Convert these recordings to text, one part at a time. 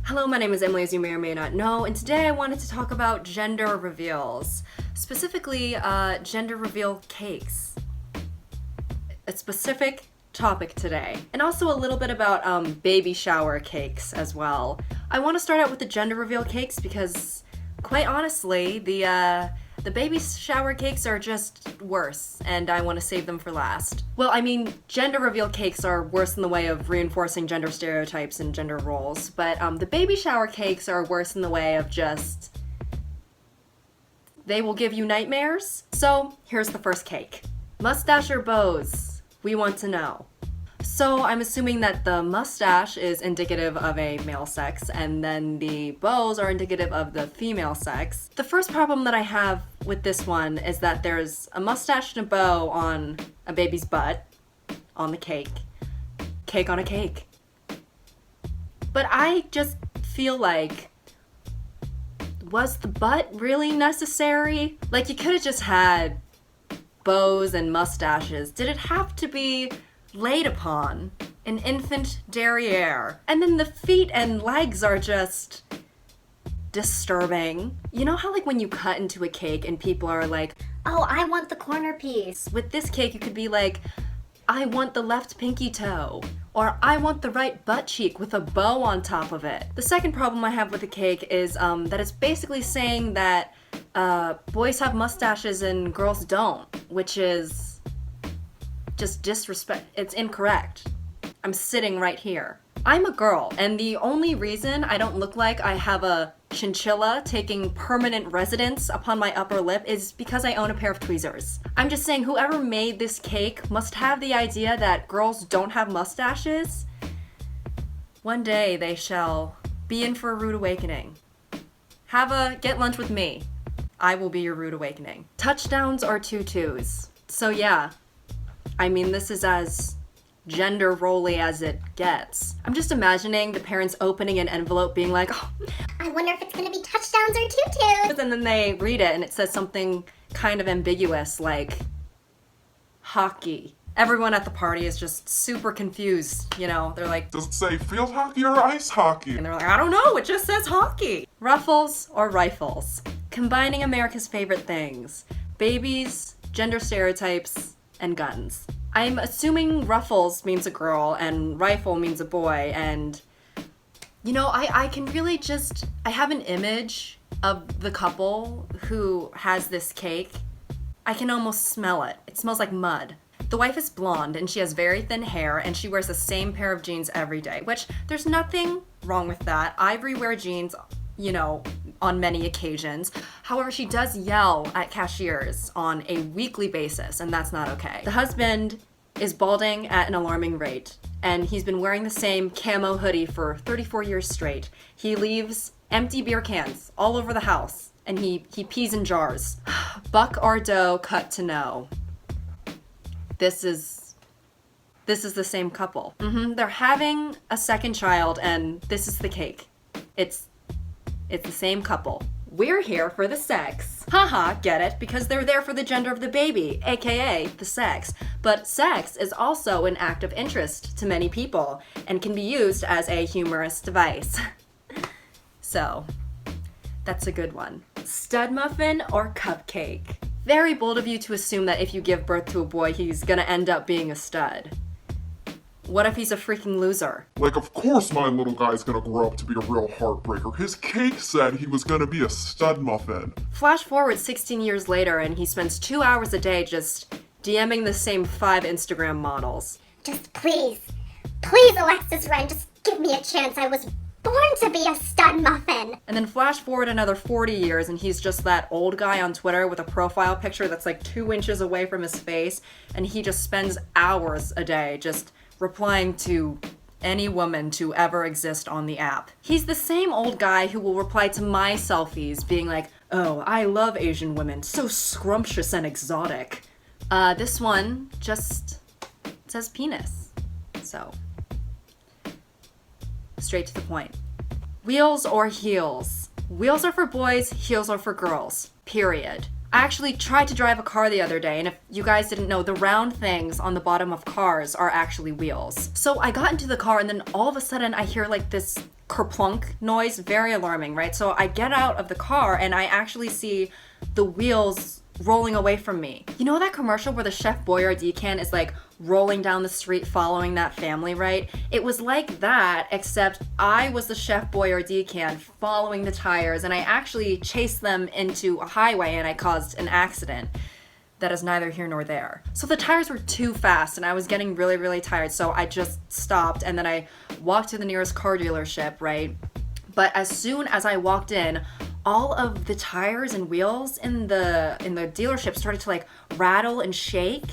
Hello, my name is Emily, as you may or may not know, and today I wanted to talk about gender reveals. Specifically, gender reveal cakes. A specific topic today. And also a little bit about baby shower cakes as well. I want to start out with the gender reveal cakes because, quite honestly, the baby shower cakes are just worse, and I want to save them for last. Well, I mean, gender reveal cakes are worse in the way of reinforcing gender stereotypes and gender roles, but the baby shower cakes are worse in the way of just... they will give you nightmares. So, here's the first cake. Mustache or bows? We want to know. So I'm assuming that the mustache is indicative of a male sex, and then the bows are indicative of the female sex. The first problem that I have with this one is that there's a mustache and a bow on a baby's butt, on the cake. Cake on a cake. But I just feel like, was the butt really necessary? Like, you could have just had bows and mustaches. Did it have to be laid upon an infant derriere? And then the feet and legs are just disturbing. You know how, like, when you cut into a cake and people are like, oh, I want the corner piece. With this cake, you could be like, I want the left pinky toe, or I want the right butt cheek with a bow on top of it. The second problem I have with the cake is that it's basically saying that boys have mustaches and girls don't, which is just disrespect. It's incorrect. I'm sitting right here. I'm a girl, and the only reason I don't look like I have a chinchilla taking permanent residence upon my upper lip is because I own a pair of tweezers. I'm just saying, whoever made this cake must have the idea that girls don't have mustaches. One day they shall be in for a rude awakening. Get lunch with me. I will be your rude awakening. Touchdowns or tutus. So yeah, I mean, this is as gender roly as it gets. I'm just imagining the parents opening an envelope being like, oh, I wonder if it's gonna be touchdowns or tutus. and then they read it and it says something kind of ambiguous like hockey. Everyone at the party is just super confused, you know? They're like, does it say field hockey or ice hockey? and they're like, I don't know, it just says hockey. Ruffles or rifles. Combining America's favorite things. Babies, gender stereotypes, and guns. I'm assuming ruffles means a girl and rifle means a boy, and you know, I can really just, I have an image of the couple who has this cake. I can almost smell it. It smells like mud. The wife is blonde and she has very thin hair and she wears the same pair of jeans every day, which there's nothing wrong with that. Ivory wear jeans, you know, on many occasions. However, she does yell at cashiers on a weekly basis, and that's not okay. The husband is balding at an alarming rate, and he's been wearing the same camo hoodie for 34 years straight. He leaves empty beer cans all over the house, and he pees in jars. Buck or doe, cut to know. This is the same couple. They're having a second child, and this is the cake. It's the same couple. We're here for the sex. Haha, get it? Because they're there for the gender of the baby, aka the sex. But sex is also an act of interest to many people and can be used as a humorous device. So, that's a good one. Stud muffin or cupcake? Very bold of you to assume that if you give birth to a boy, he's gonna end up being a stud. What if he's a freaking loser? Like, of course my little guy's gonna grow up to be a real heartbreaker. His cake said he was gonna be a stud muffin. Flash forward 16 years later and he spends 2 hours a day just DMing the same 5 Instagram models. Just please, Alexis Wren, just give me a chance. I was born to be a stud muffin. And then flash forward another 40 years and he's just that old guy on Twitter with a profile picture that's like 2 inches away from his face, and he just spends hours a day just replying to any woman to ever exist on the app. He's the same old guy who will reply to my selfies being like, oh, I love Asian women, so scrumptious and exotic. This one just says penis. So, straight to the point. Wheels or heels? Wheels are for boys, heels are for girls. Period. I actually tried to drive a car the other day, and if you guys didn't know, the round things on the bottom of cars are actually wheels. So I got into the car, and then all of a sudden I hear like this kerplunk noise, very alarming, right? So I get out of the car and I actually see the wheels rolling away from me. You know that commercial where the Chef Boyardee can is like rolling down the street following that family, right? It was like that, except I was the Chef Boyardee can following the tires, and I actually chased them into a highway and I caused an accident. That is neither here nor there. So the tires were too fast and I was getting really, really tired, so I just stopped and then I walked to the nearest car dealership, right? But as soon as I walked in, all of the tires and wheels in the dealership started to like rattle and shake.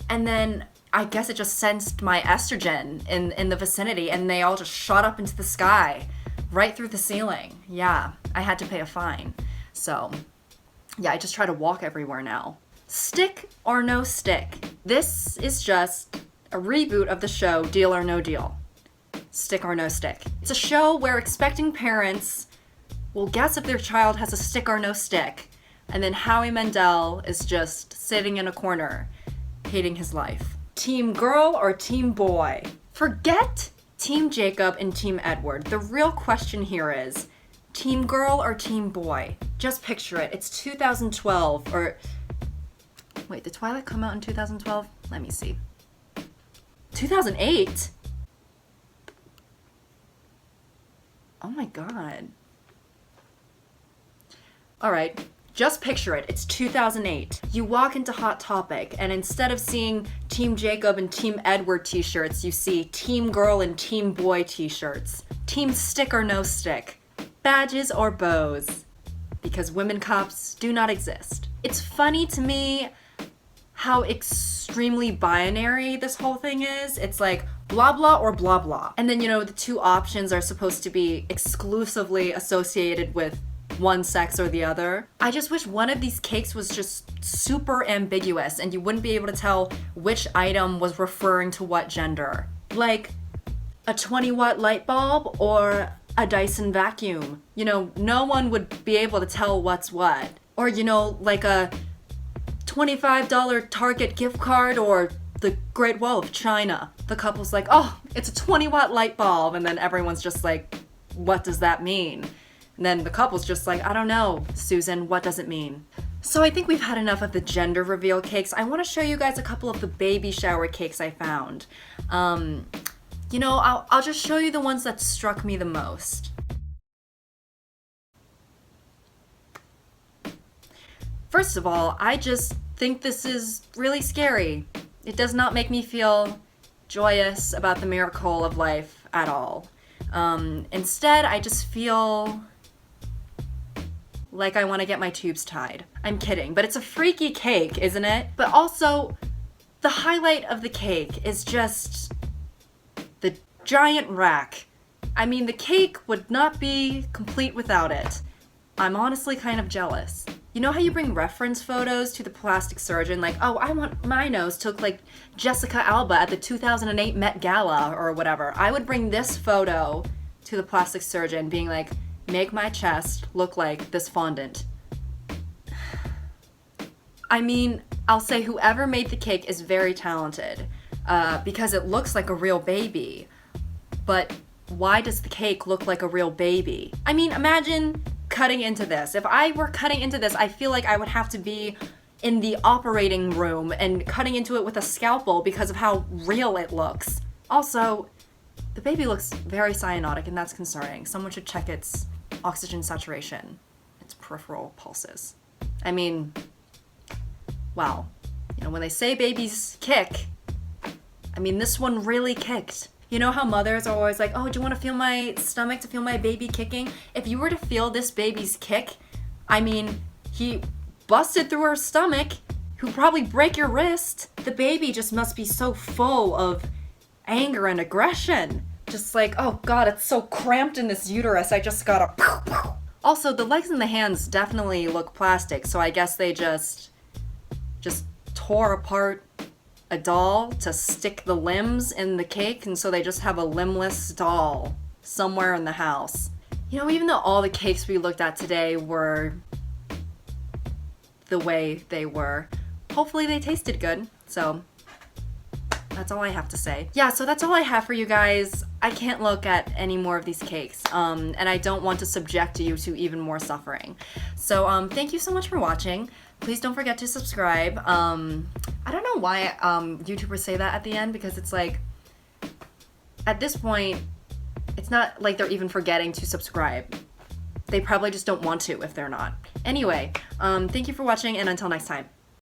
And then I guess it just sensed my estrogen in the vicinity, and they all just shot up into the sky, right through the ceiling. Yeah, I had to pay a fine. So yeah, I just try to walk everywhere now. Stick or no stick? This is just a reboot of the show Deal or No Deal. Stick or no stick. It's a show where expecting parents will guess if their child has a stick or no stick, and then Howie Mandel is just sitting in a corner, hating his life. Team girl or team boy? Forget Team Jacob and Team Edward. The real question here is, team girl or team boy? Just picture it. It's 2012, or... Wait, did Twilight come out in 2012? Let me see. 2008? Oh my god. Alright, just picture it. It's 2008. You walk into Hot Topic, and instead of seeing Team Jacob and Team Edward t-shirts, you see Team Girl and Team Boy t-shirts. Team Stick or No Stick. Badges or bows. Because women cops do not exist. It's funny to me how extremely binary this whole thing is. It's like blah blah or blah blah. And then, you know, the two options are supposed to be exclusively associated with one sex or the other. I just wish one of these cakes was just super ambiguous and you wouldn't be able to tell which item was referring to what gender. Like a 20-watt light bulb or a Dyson vacuum. You know, no one would be able to tell what's what. Or, you know, like a $25 Target gift card or the Great Wall of China. The couple's like, oh, it's a 20-watt light bulb. And then everyone's just like, what does that mean? And then the couple's just like, I don't know, Susan, what does it mean? So I think we've had enough of the gender reveal cakes. I want to show you guys a couple of the baby shower cakes I found. You know, I'll just show you the ones that struck me the most. First of all, I just think this is really scary. It does not make me feel joyous about the miracle of life at all. Instead, I just feel like I want to get my tubes tied. I'm kidding, but it's a freaky cake, isn't it? But also, the highlight of the cake is just the giant rack. I mean, the cake would not be complete without it. I'm honestly kind of jealous. You know how you bring reference photos to the plastic surgeon? Like, oh, I want my nose to look like Jessica Alba at the 2008 Met Gala or whatever. I would bring this photo to the plastic surgeon being like, make my chest look like this fondant. I mean, I'll say whoever made the cake is very talented because it looks like a real baby. But why does the cake look like a real baby? I mean, imagine cutting into this. If I were cutting into this, I feel like I would have to be in the operating room and cutting into it with a scalpel because of how real it looks. Also, the baby looks very cyanotic and that's concerning. Someone should check its oxygen saturation, its peripheral pulses. I mean, wow. You know, when they say babies kick, I mean, this one really kicked. You know how mothers are always like, oh, do you want to feel my stomach to feel my baby kicking? If you were to feel this baby's kick, I mean, he busted through her stomach. He'll probably break your wrist. The baby just must be so full of anger and aggression. Just like, oh God, it's so cramped in this uterus. I just gotta... Also, the legs and the hands definitely look plastic, so I guess they just tore apart a doll to stick the limbs in the cake, and so they just have a limbless doll somewhere in the house. You know, even though all the cakes we looked at today were the way they were, hopefully they tasted good, so that's all I have to say. Yeah, so that's all I have for you guys. I can't look at any more of these cakes, and I don't want to subject you to even more suffering. So thank you so much for watching. Please don't forget to subscribe. I don't know why YouTubers say that at the end, because it's like, at this point, it's not like they're even forgetting to subscribe. They probably just don't want to if they're not. Anyway, thank you for watching, and until next time.